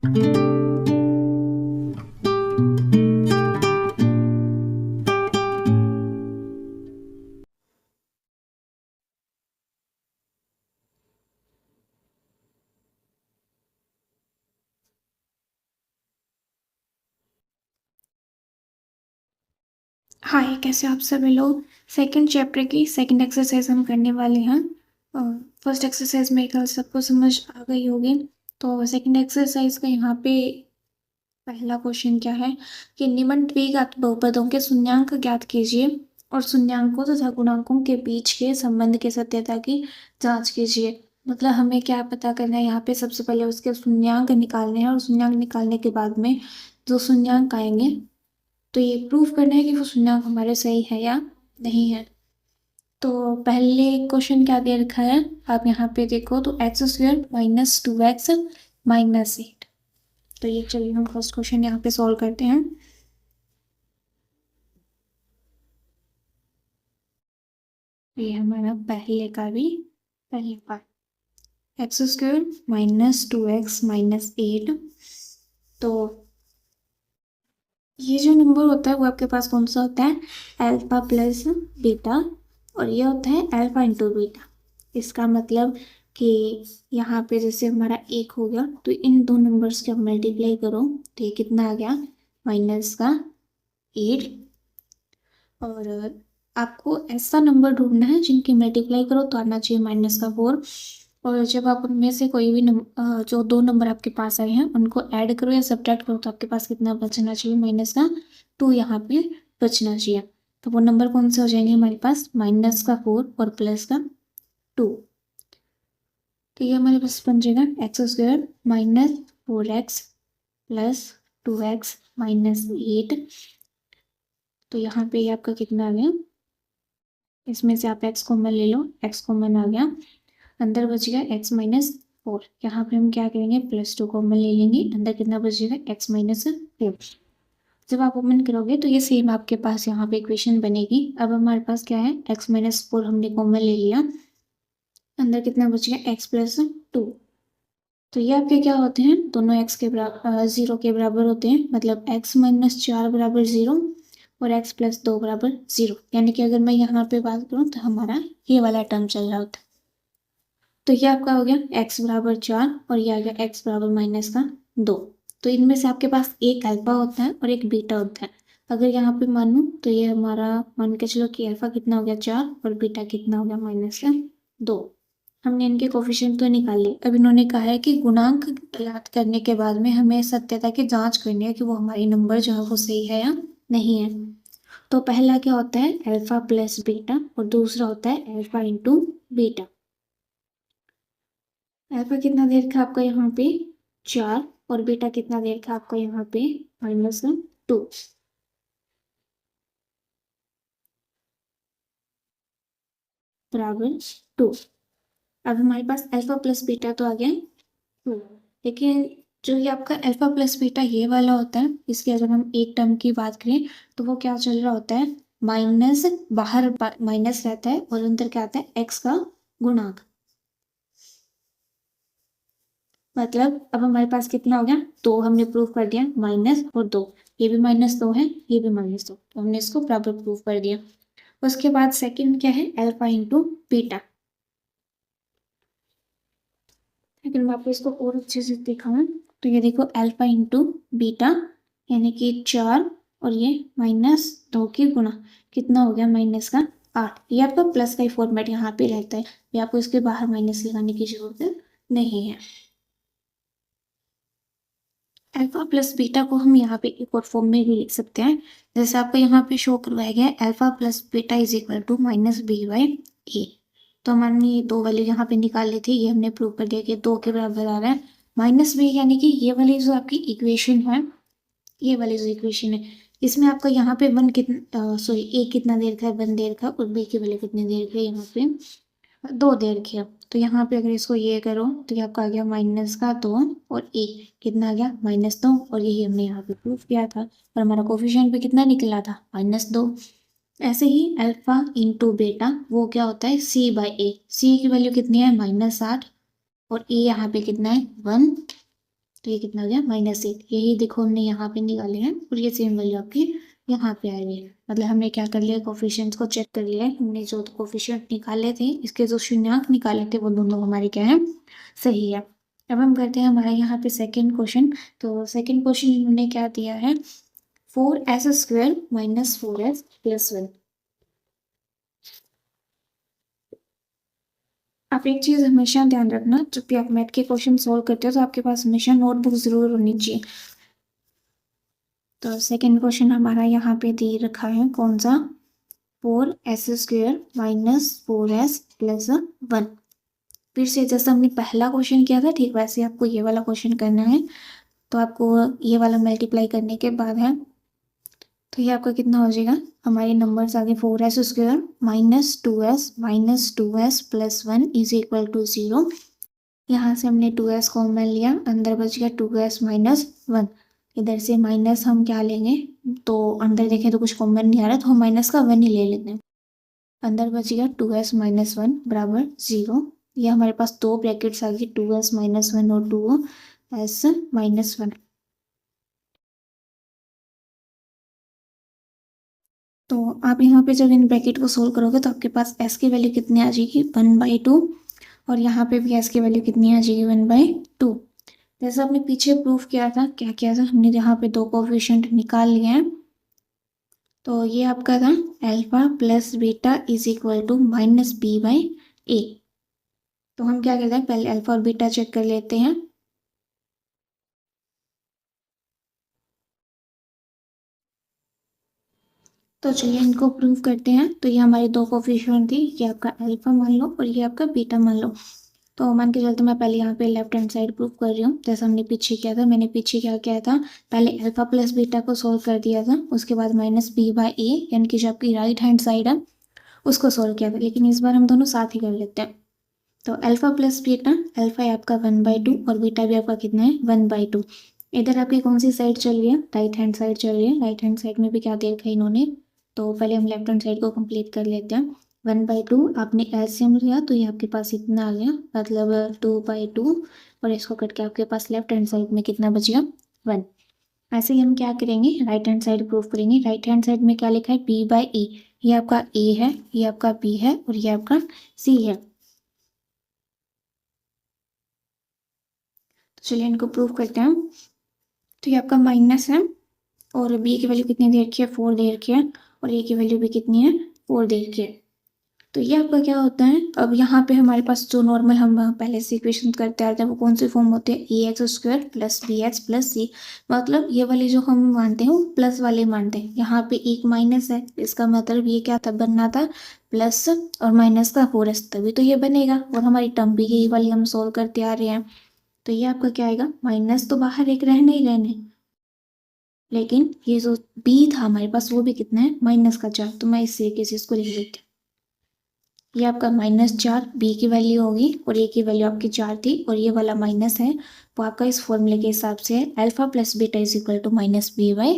हाय, कैसे आप सभी लोग। सेकंड चैप्टर की सेकंड एक्सरसाइज हम करने वाले हैं। फर्स्ट एक्सरसाइज मेरे ख्याल सबको समझ आ गई होगी। तो सेकंड एक्सरसाइज का यहाँ पे पहला क्वेश्चन क्या है कि निम्न द्विघात बहुपदों के शून्यांक ज्ञात कीजिए और शून्यांकों तथा गुणांकों के बीच के संबंध की सत्यता की जांच कीजिए। मतलब हमें क्या पता करना है, यहाँ पे सबसे पहले उसके शून्यांक निकालने हैं और शून्यांक निकालने के बाद में जो शून्यांक आएंगे तो ये प्रूफ करना है कि वो शून्यांक हमारे सही है या नहीं है। तो पहले क्वेश्चन क्या दे रखा है, आप यहाँ पे देखो तो x square minus 2x minus 8। तो ये चलिए हम फर्स्ट क्वेश्चन यहाँ पे सॉल्व करते हैं। ये हमारा पहले का भी पहले part x square minus 2x minus 8। तो ये जो नंबर होता है वो आपके पास कौन सा होता है, अल्फा प्लस बीटा, और ये होता है अल्फा इंटू बीटा। इसका मतलब कि यहाँ पे जैसे हमारा एक हो गया तो इन दो नंबर्स के मल्टीप्लाई करो तो ये कितना आ गया, माइनस का 8। और आपको ऐसा नंबर ढूंढना है जिनकी मल्टीप्लाई करो तो आना चाहिए माइनस का 4। और जब आप उनमें से कोई भी जो दो नंबर आपके पास आए हैं उनको ऐड करो या सब्ट्रैक्ट करो तो आपके पास कितना बचना चाहिए, माइनस का 2 यहाँ पे बचना चाहिए। तो वो नंबर कौन से हो जाएंगे हमारे पास, माइनस का 4 और प्लस का 2। तो ये हमारे पास बन जाएगा x square minus 4x plus 2x minus 8। तो यहाँ पे ये आपका कितना आ गया, इसमें से आप x कॉमन ले लो, x कॉमन आ गया, अंदर बच गया x माइनस 4। यहाँ पे हम क्या करेंगे, प्लस 2 कॉमन ले लेंगे, अंदर कितना बचेगा x माइनस 4। जब आप ओपन करोगे तो ये सेम आपके पास यहाँ पे इक्वेशन बनेगी। अब हमारे पास क्या है, x माइनस 4 हमने कॉमन ले लिया, अंदर कितना बच गया x प्लस 2। तो ये आपके क्या होते हैं, दोनों x के बराबर 0 के बराबर होते हैं, मतलब x माइनस 4 बराबर 0 और x प्लस 2 बराबर 0। यानी कि अगर मैं यहाँ पे बात करूँ तो हमारा ये वाला टर्म चल रहा होता है। तो ये आपका हो गया x बराबर 4 और ये आ गया x बराबर माइनस का 2। तो इनमें से आपके पास एक अल्फा होता है और एक बीटा होता है। अगर यहाँ पे मानूं तो ये हमारा मान के चलो कि अल्फा कितना हो गया 4 और बीटा कितना हो गया माइनस का 2। हमने इनके कोफिशिएंट तो निकाल लिए। अब इन्होंने कहा है कि गुणांक ज्ञात करने के बाद में हमें सत्यता की जांच करनी है कि वो हमारी नंबर जो है वो सही है या नहीं है। तो पहला क्या होता है, अल्फा प्लस बीटा, और दूसरा होता है अल्फा इंटू बीटा। अल्फा कितना दे रखा है आपका यहाँ पे 4 और बीटा कितना दे रखा है आपका यहाँ पे माइनस 2 बराबर 2। अब हमारे पास अल्फा प्लस बीटा तो आ गया 2, लेकिन जो ये आपका अल्फा प्लस बीटा ये वाला होता है, इसके अगर हम एक टर्म की बात करें तो वो क्या चल रहा होता है, माइनस बाहर माइनस रहता है और अंदर क्या आता है, एक्स का गुणांक। मतलब अब हमारे पास कितना हो गया, तो हमने प्रूफ कर दिया माइनस और 2, ये भी माइनस 2 है, ये भी माइनस 2, तो हमने इसको बराबर प्रूफ कर दिया। उसके बाद सेकंड क्या है, अल्फा इंटू बीटा। लेकिन मैं आपको इसको और अच्छे से दिखाऊं तो ये देखो अल्फा इंटू बीटा, यानी कि 4 और ये -2 की गुणा, कितना हो गया माइनस का 8। ये आपका प्लस का ही फॉर्मेट यहाँ पे रहता है, ये आपको इसके बाहर माइनस लगाने की जरूरत नहीं है। अल्फा प्लस बीटा को हम यहाँ पे एक और फॉर्म में भी लिख सकते हैं, जैसे आपको यहाँ पे शो करवाया गया है, alpha plus beta is equal to minus B by A. तो हमने ये दो वैल्यू यहाँ पे निकाल ली थी, ये हमने प्रूव कर दिया कि 2 के बराबर आ रहा है माइनस बी, यानी कि ये वाली जो आपकी इक्वेशन है, ये वाली जो इक्वेशन है, इसमें आपका यहाँ पे वन कितना सॉरी ए कितना देर का है, 1 देर का, और बी की वैल्यू कितनी देर का है यहाँ पे 2 देर की है। तो यहाँ पे अगर इसको ये करो तो ये आपका आ गया माइनस का 2 और ए कितना आ गया -2, और यही हमने यहाँ पे प्रूफ किया था और हमारा कोफिशिएंट पे कितना निकला था -2। ऐसे ही अल्फा इंटू बेटा वो क्या होता है, सी बाई ए, सी की वैल्यू कितनी है -8 और ए यहाँ पे कितना है 1, तो ये कितना हो गया -8। यही देखो हमने यहाँ पे निकाले हैं और ये सेम वैल्यू आपकी यहाँ पे आ रही है। मतलब हमने क्या कर लिया, कोफिशिएंट्स को चेक कर लिया है। हमने जो कोफिशिएंट निकाले थे, इसके जो शून्यंक निकाले थे, वो दोनों हमारे क्या है, सही है। अब हम करते हैं हमारा यहाँ पे सेकेंड क्वेश्चन। तो सेकेंड क्वेश्चन इन्होंने क्या दिया है, 4s² - 4s + 1। आप एक चीज़ हमेशा ध्यान रखना, जब भी आप मैथ के क्वेश्चन सोल्व करते हो तो आपके पास हमेशा नोटबुक ज़रूर होनी चाहिए। तो सेकंड क्वेश्चन हमारा यहाँ पे दे रखा है, कौन सा, 4s² - 4s + 1। फिर से जैसा हमने पहला क्वेश्चन किया था, ठीक वैसे आपको ये वाला क्वेश्चन करना है। तो आपको ये वाला मल्टीप्लाई करने के बाद है, तो ये आपका कितना हो जाएगा, हमारे नंबर्स आगे 4s² - 2s - 2s + 1 = 0। यहाँ से हमने 2s कॉमन लिया, अंदर बच गया 2s - 1। इधर से माइनस हम क्या लेंगे, तो अंदर देखें तो कुछ कॉमन नहीं आ रहा, तो हम माइनस का 1 ही ले लेते हैं। अंदर बच गया 2s - 1 = 0। ये हमारे पास दो ब्रैकेट्स आ गई, 2s - 1 और 2s - 1। तो आप यहाँ पे जब इन ब्रैकेट को सोल्व करोगे तो आपके पास s की वैल्यू कितनी आ जाएगी, 1/2। और यहाँ पे भी s की वैल्यू कितनी आ जाएगी, 1/2। जैसा आपने पीछे प्रूफ किया था, क्या किया था हमने, यहाँ पे दो कोफिशिएंट निकाल लिए हैं। तो ये आपका था अल्फा + बीटा = -b/a। तो हम क्या करते हैं, पहले अल्फा और बीटा चेक कर लेते हैं। तो चलिए इनको प्रूव करते हैं। तो ये हमारी दो कोफिशिएंट थी, ये आपका अल्फा मान लो और ये आपका बीटा मान लो। तो मान के चलते मैं पहले यहाँ पे लेफ्ट हैंड साइड प्रूव कर रही हूँ, जैसा हमने पीछे किया था। मैंने पीछे क्या किया था, पहले अल्फा + बीटा को सोल्व कर दिया था, उसके बाद -b/a यानी कि जो आपकी राइट हैंड साइड है उसको सोल्व किया था। लेकिन इस बार हम दोनों साथ ही कर लेते हैं। तो अल्फा + बीटा, अल्फा है आपका 1/2 और बीटा भी आपका कितना है, 1/2। इधर आपकी कौन सी साइड चल रही है, राइट हैंड साइड चल रही है। राइट हैंड साइड में भी क्या दे रखा है इन्होंने, तो पहले हम लेफ्ट हैंड साइड को कंप्लीट कर लेते हैं। 1/2 आपने एलसीएम लिया तो ये आपके पास इतना आ गया, मतलब 2/2। और इसको कट के आपके पास लेफ्ट हैंड साइड में कितना बच गया, 1। ऐसे ही हम क्या करेंगे, राइट हैंड साइड प्रूफ करेंगे। राइट हैंड साइड में क्या लिखा है, b/a। ये आपका a है, ये आपका b है और ये आपका c है। तो चलिए इनको प्रूव करते हैं। तो ये आपका माइनस है और b की वैल्यू कितनी दे रखी है, 4 दे रखी है, और a की वैल्यू भी कितनी है, 4 दे रखी है। तो ये आपका क्या होता है, अब यहाँ पे हमारे पास जो नॉर्मल हम पहले से इक्वेशन करते आते हैं वो कौन से फॉर्म होते हैं, ax² + bx + c। मतलब ये वाले जो हम मानते हैं वो प्लस वाले मानते हैं। यहाँ पे एक माइनस है, इसका मतलब ये क्या था, बनना था प्लस और माइनस का 4s, तभी तो ये बनेगा। और हमारी टर्म भी यही वाली हम सोल्व करते आ रहे हैं। तो ये आपका क्या आएगा, माइनस तो बाहर एक रहने ही रहने, लेकिन ये जो b था हमारे पास वो भी कितना है, -4। तो मैं इस तरीके से इसको लिख देती हूँ। ये आपका -4 b की वैल्यू होगी और a की वैल्यू आपकी 4 थी, और ये वाला माइनस है वो आपका इस फॉर्मूले के हिसाब से है, अल्फा + बीटा = -b/a।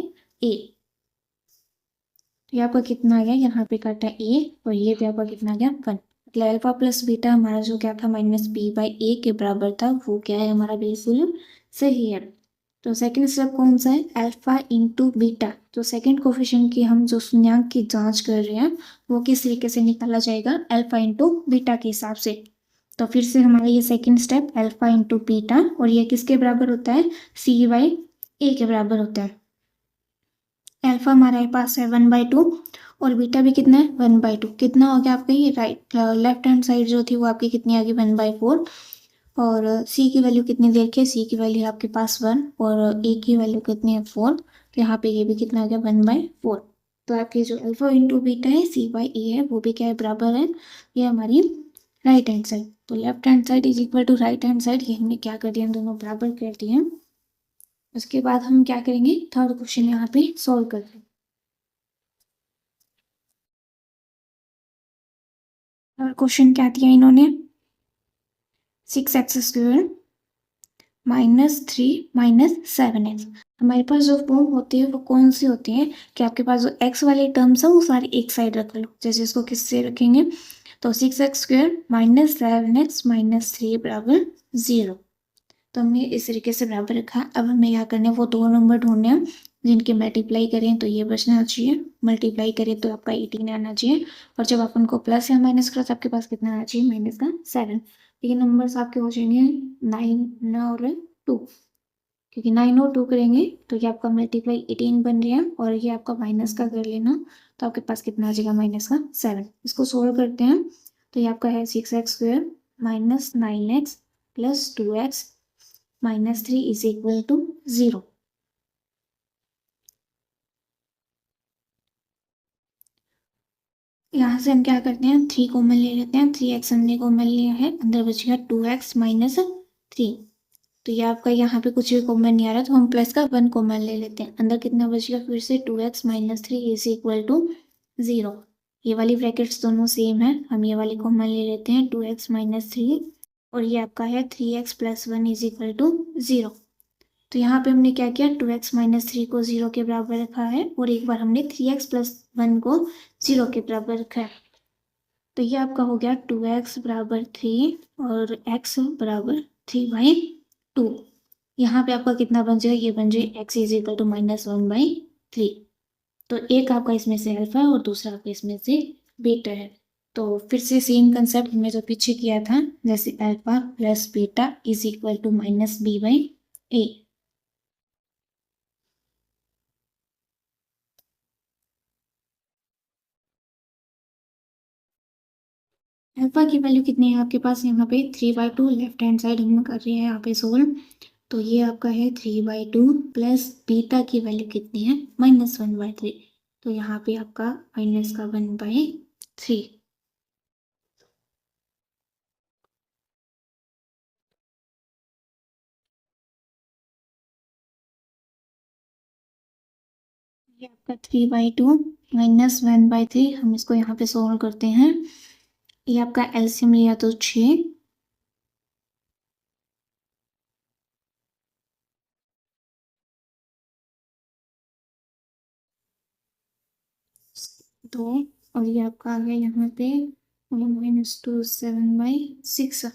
तो ये आपका कितना आ गया, यहाँ पे काटा a और ये भी आपका कितना आ गया, 1। मतलब अल्फा + बीटा हमारा जो क्या था, -b/a के बराबर था, वो क्या है हमारा, बिल्कुल सही है। तो सेकंड स्टेप कौन सा है, अल्फा × बीटा। तो सेकंड कोफिशिएंट की हम जो शून्यंक की जांच कर रहे हैं वो किस तरीके से निकाला जाएगा, अल्फा × बीटा के हिसाब से। तो फिर से हमारा ये सेकंड स्टेप अल्फा × बीटा, और ये किसके बराबर होता है, c/a के बराबर होता है। अल्फा हमारे पास है 1/2 और बीटा भी कितना है, 1/2। कितना हो गया आपका, ये राइट लेफ्ट हैंड साइड जो थी वो आपकी कितनी आ गई, 1/4। और c की वैल्यू कितनी दे रखी है, c की वैल्यू है आपके पास 1 और a की वैल्यू कितनी है, 4। तो यहाँ पे ये भी कितना आ गया, 1/4। तो आपकी जो अल्फा × बीटा है, c/a है, वो भी क्या है, बराबर है, ये हमारी राइट हैंड साइड। तो left hand side = right hand side, ये हमने क्या कर दिया, हम दोनों बराबर कर दिए। उसके बाद हम क्या करेंगे, थर्ड क्वेश्चन यहाँ पे सॉल्व कर रहे हैं। थर्ड क्वेश्चन क्या दिया इन्होंने, 6x² -3 - 7x। हमारे पास जो फॉर्म होती है वो कौन सी होती है, कि आपके पास जो x वाले टर्म्स है वो सारी एक साइड रख लो। जैसे इसको किससे रखेंगे, तो 6x² - 7x - 3 = 0। तो हमने इस तरीके से बराबर रखा। अब हमें क्या करना है, वो दो नंबर ढूंढने हैं जिनके मल्टीप्लाई करें तो ये बचना चाहिए, मल्टीप्लाई करें तो आपका 18 आना चाहिए, और जब आप उनको प्लस या माइनस करो तो आपके पास कितना आना चाहिए, माइनस का 7। ये नंबर्स आपके हो जाएंगे 9 और 2, क्योंकि 9 और 2 करेंगे तो ये आपका मल्टीप्लाई 18 बन रहा है, और ये आपका माइनस का कर लेना तो आपके पास कितना आ जाएगा, माइनस का 7। इसको सोल्व करते हैं तो ये आपका है 6x² minus 9x plus 2x minus 3 is equal to 0। यहाँ से हम क्या करते हैं, 3 कॉमन ले लेते हैं, 3x हमने कॉमन लिया है, अंदर बचेगा 2x माइनस 3। तो ये आपका यहाँ पे कुछ भी कॉमन नहीं आ रहा तो हम प्लस का 1 कॉमन ले लेते हैं, अंदर कितना बचेगा फिर से 2x minus 3 is equal to 0। ये वाली ब्रैकेट्स दोनों सेम है, हम ये वाली कॉमन ले लेते हैं 2x माइनस 3, और ये आपका है 3x plus 1 is equal to 0। तो यहाँ पे हमने क्या किया, 2x माइनस 3 को 0 के बराबर रखा है, और एक बार हमने 3x प्लस 1 को 0 के बराबर रखा है। तो ये आपका हो गया 2x बराबर 3 और x बराबर 3/2। यहाँ पे आपका कितना बन जाएगा, ये बन जाए x इज इक्वल टू -1/3। तो एक आपका इसमें से अल्फा है और दूसरा आपका इसमें से बीटा है। तो फिर से सेम कंसेप्ट हमने जो पीछे किया था, जैसे alpha plus beta is equal to -b/a। Alpha की वैल्यू कितनी है आपके पास, यहाँ पे 3/2, लेफ्ट हैंड साइड हम कर रहे हैं यहाँ पे सोल्व। तो ये आपका है 3/2 प्लस बीटा की वैल्यू कितनी है, -1/3। तो यहाँ पे आपका माइनस का 1/3। ये आपका 3/2 माइनस 1/3, हम इसको यहाँ पे सोल्व करते हैं। ये आपका एलसीएम लिया तो 6, दो, और ये आपका आ गया यहाँ पे -2 7/6।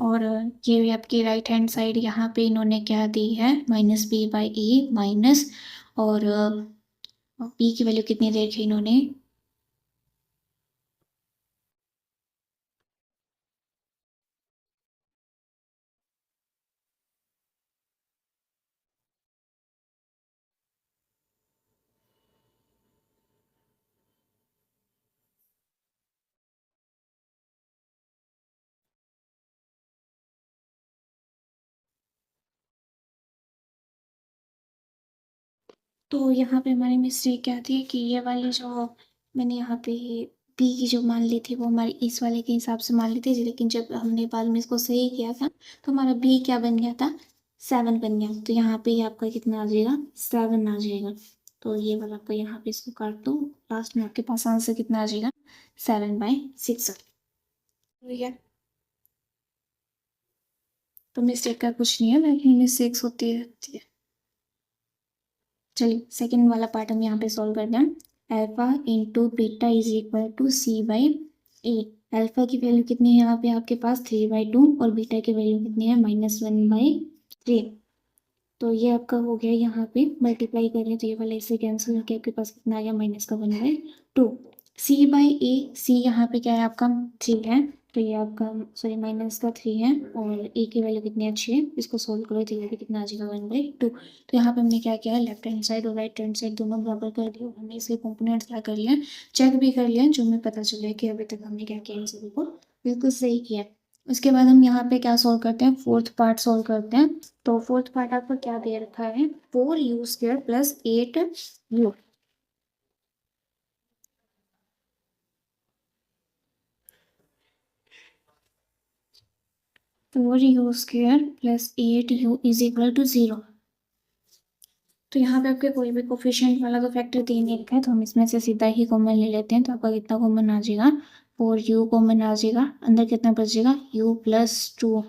और ये भी आपकी राइट हैंड साइड यहाँ पे इन्होंने क्या दी है, -b/a माइनस, और b की वैल्यू कितनी दे रखी इन्होंने, तो यहाँ पे हमारी मिस्टेक क्या थी कि ये वाली जो मैंने यहाँ पे बी की जो मान ली थी वो हमारी इस वाले के हिसाब से मान ली थी, लेकिन जब हमने बाद में इसको सही किया था तो हमारा बी क्या बन गया था, 7 बन गया। तो यहाँ पे आपका कितना आ जाएगा, 7 आ जाएगा। तो ये वाला आपका यहाँ पे इसको काट दो, लास्ट में आपके पास आंसर कितना आ जाएगा, 7/6। ठीक है, तो मिस्टेक का कुछ नहीं है, लेकिन मिस्टेक्स होती रहती है। चलिए सेकंड वाला पार्ट हम यहाँ पे सॉल्व करते हैं। Alpha into beta is equal to c/a। Alpha की वैल्यू कितनी है यहाँ पे आपके पास, 3/2, और बीटा की वैल्यू कितनी है, -1/3। तो ये आपका हो गया, यहाँ पे मल्टीप्लाई करें तो ये वाला इससे कैंसिल होकर आपके पास कितना आ गया, माइनस का 1/2। c/a, c यहाँ पे क्या है आपका 3 है, तो ये आपका सॉरी माइनस का 3 है, और ए की वैल्यू कितनी अच्छी है, इसको सोल्व करो तो ये भी कितना आ जाएगा, 1/2। तो यहाँ पे हमने क्या किया है, लेफ्ट हैंड साइड और राइट हैंड साइड दोनों बराबर कर दिए, हमने इसके कंपोनेंट्स क्या कर लिया, चेक भी कर लिया, जो हमें पता चला कि अभी तक हमने क्या किया, इन सभी को बिल्कुल सही किया। उसके बाद हम यहाँ पे क्या सोल्व करते हैं, फोर्थ पार्ट सोल्व करते हैं। तो फोर्थ पार्ट आपको क्या दे रखा है, 4u² plus 8u। 4u² plus 8u is equal to 0। तो यहाँ पे आपके कोई भी कोफिशिएंट वाला तो फैक्टर दे नहीं रखा है, तो हम इसमें से सीधा ही कॉमन ले लेते हैं। तो आपका कितना कॉमन आ जाएगा, 4u कॉमन आ जाएगा, अंदर कितना बचेगा, u प्लस 2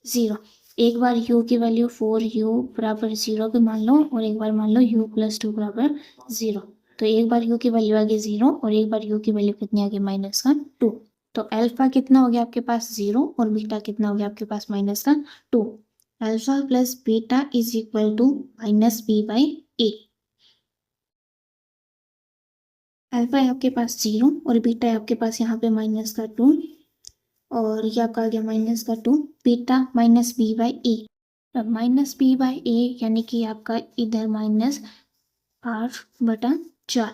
0। एक बार u की वैल्यू 4u बराबर 0 पे मान लो, और एक बार मान लो u प्लस 2 बराबर 0। तो एक बार u की वैल्यू आ गई 0, और एक बार u की वैल्यू कितनी आ गई, -2। तो अल्फा कितना हो गया आपके पास 0 और बीटा कितना हो गया आपके पास -2। Alpha plus beta is equal to -b/a। Alpha है आपके पास 0 और बीटा है आपके पास यहाँ पे -2 और ये आपका आ गया -2, बीटा -b/a। अब -b/a यानी कि आपका इधर -8/4,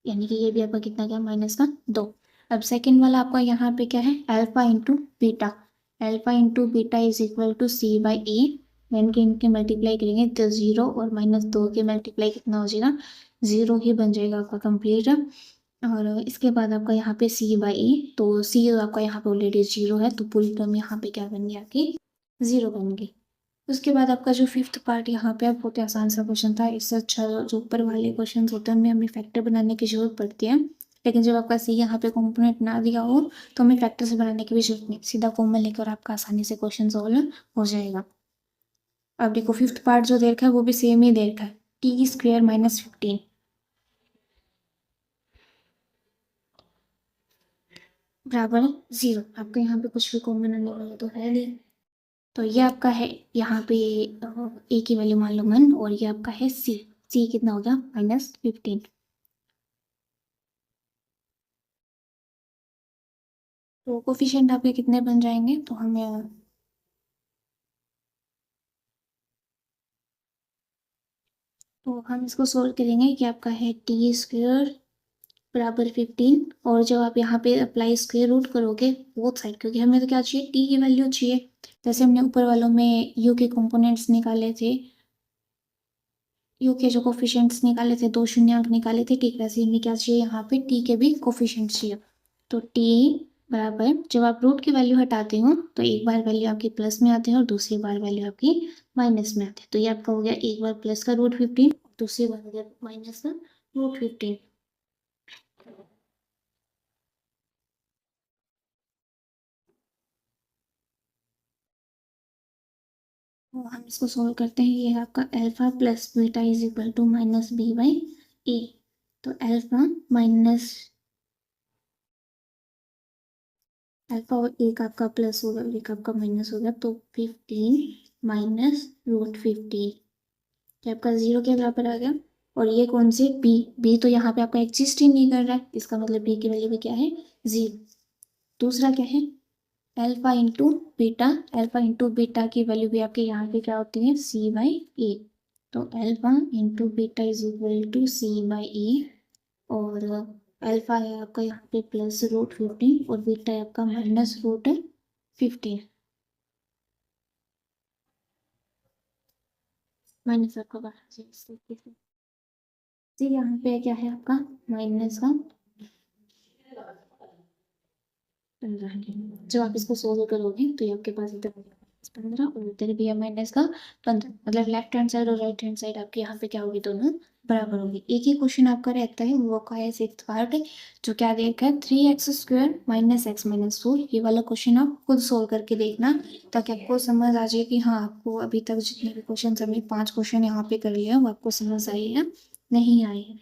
यानी कि ये भी आपका कितना गया -2। अब सेकंड वाला आपका यहाँ पे क्या है, alpha into beta. Alpha into beta is equal to c/a। यानी कि इनके मल्टीप्लाई करेंगे तो 0 और -2 के मल्टीप्लाई कितना हो जाएगा, 0 ही बन जाएगा आपका कंप्लीट। और इसके बाद आपका यहाँ पे c/a, तो c आपका यहाँ पे ऑलरेडी 0 है, तो पूरी टर्म यहाँ पे क्या बन गई आपकी 0 बन गई। उसके बाद आपका जो फिफ्थ पार्ट यहाँ पे अब बहुत ही आसान सा क्वेश्चन था। इससे अच्छा जो ऊपर वाले क्वेश्चन होते हैं उनमें हमें फैक्टर बनाने की जरूरत पड़ती है, लेकिन जब आपका सी यहाँ पे कॉम्पोनेंट ना दिया हो तो हमें फैक्टर से बनाने की भी जरूरत नहीं, सीधा कॉमन लेकर आपका आसानी से क्वेश्चन सॉल्व हो जाएगा। अब देखो फिफ्थ पार्ट जो दे रखा है वो भी सेम ही दे रखा है, t² -15 बराबर 0। आपको यहाँ पे कुछ भी कॉमन आने वाला तो है नहीं, तो ये आपका है यहाँ पे ए की वैल्यू मान लो 1 और ये आपका है सी। सी कितना हो गया -15। तो कोफिशिएंट आपके कितने बन जाएंगे, तो हमें तो हम इसको सोल्व करेंगे कि आपका है t² बराबर 15 और जब आप यहाँ पे अप्लाई स्क्वायर रूट करोगे बोथ साइड, क्योंकि हमें तो क्या चाहिए, t की वैल्यू चाहिए। जैसे हमने ऊपर वालों में u के कंपोनेंट्स निकाले थे, u के जो कोफिशिएंट्स निकाले थे, 2 शून्यंक निकाले थे, ठीक वैसे हमें क्या चाहिए, यहाँ पे t के भी कोफिशिएंट्स चाहिए। तो t बराबर जब आप रूट की वैल्यू हटाते हो तो एक बार वैल्यू आपकी प्लस में आती है और दूसरी बार वैल्यू आपकी माइनस में आती है। तो ये आपका हो गया एक बार प्लस का √15, दूसरी बार हो गया माइनस का √15। तो हम इसको सोल्व करते हैं। ये आपका alpha plus beta is equal to -b/a। तो अल्फा माइनस अल्फा और एक आपका प्लस होगा और एक आपका माइनस होगा, तो 15 माइनस √15, क्या आपका 0 के बराबर आ गया। और ये कौन सी बी तो यहाँ पे आपका एग्जिस्ट ही नहीं कर रहा है, इसका मतलब बी की वैल्यू भी क्या है 0। दूसरा क्या है alpha into beta. Alpha into beta की वैल्यू भी आपके यहाँ पे क्या होती है c/a। तो alpha into beta is equal to c/a और अल्फा है आपका यहाँ पे +√15 और बीटा है आपका -√15। माइनस आपका बाहर से इस तरीके से जी, यहाँ पे क्या है आपका माइनस का 15। जब आप इसको सोल्व करोगे तो ये आपके पास इधर 15 और इधर भी है -15, मतलब लेफ्ट हैंड साइड और राइट हैंड साइड आपके यहाँ पे क्या होगी, दोनों बराबर होगी। एक ही क्वेश्चन आपका रहता है, वो का है सिक्स्थ पार्ट, जो क्या देखा है 3x² - x - 4। ये वाला क्वेश्चन आप खुद सोल्व करके देखना, ताकि आपको समझ आ जाए कि हाँ आपको अभी तक जितने भी क्वेश्चन हमने 5 क्वेश्चन यहाँ पे कर लिया वो आपको समझ आई है नहीं आई है।